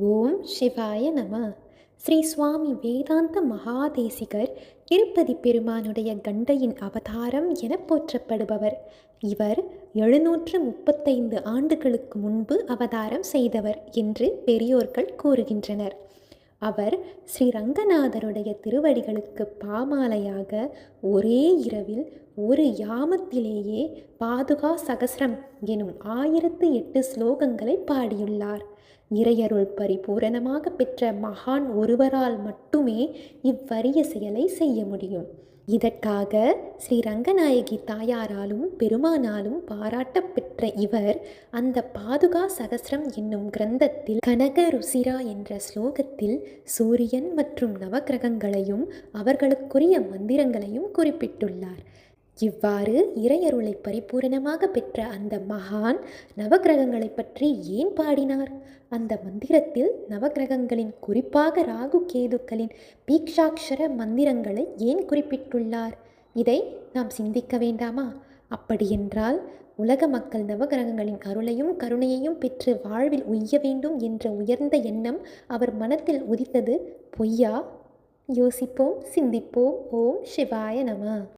ஓம் சிவாய நம. ஸ்ரீ சுவாமி வேதாந்த மகாதேசிகர் திருப்பதி பெருமானுடைய கண்டையின் அவதாரம் என போற்றப்படுபவர். இவர் 735 ஆண்டுகளுக்கு முன்பு அவதாரம் செய்தவர் என்று பெரியோர்கள் கூறுகின்றனர். அவர் ஸ்ரீ ரங்கநாதருடைய திருவடிகளுக்கு பாமாலையாக ஒரே இரவில் ஒரு யாமத்திலேயே பாதுகா சகஸ்ரம் எனும் 1008 ஸ்லோகங்களை பாடியுள்ளார். இறையருள் பரிபூரணமாக பெற்ற மகான் ஒருவரால் மட்டுமே இவ்வரிய செயலை செய்ய முடியும். இதற்காக ஸ்ரீ ரங்கநாயகி தாயாராலும் பெருமானாலும் பாராட்ட பெற்ற இவர் அந்த பாதுகா சகஸ்ரம் என்னும் கிரந்தத்தில் கனக ருசிரா என்ற ஸ்லோகத்தில் சூரியன் மற்றும் நவக்கிரகங்களையும் அவர்களுக்குரிய மந்திரங்களையும் குறிப்பிட்டுள்ளார். இவ்வாறு இறையருளை பரிபூரணமாக பெற்ற அந்த மகான் நவக்கிரகங்களை பற்றி ஏன் பாடினார்? அந்த மந்திரத்தில் நவக்கிரகங்களின் குறிப்பாக ராகு கேதுக்களின் பீக்ஷாட்சர மந்திரங்களை ஏன் குறிப்பிட்டுள்ளார்? இதை நாம் சிந்திக்க வேண்டாமா? அப்படியென்றால் உலக மக்கள் நவகிரகங்களின் அருளையும் கருணையையும் பெற்று வாழ்வில் உய்ய வேண்டும் என்ற உயர்ந்த எண்ணம் அவர் மனத்தில் உதித்தது பொய்யா? யோசிப்போம், சிந்திப்போம். ஓம் சிவாய நம.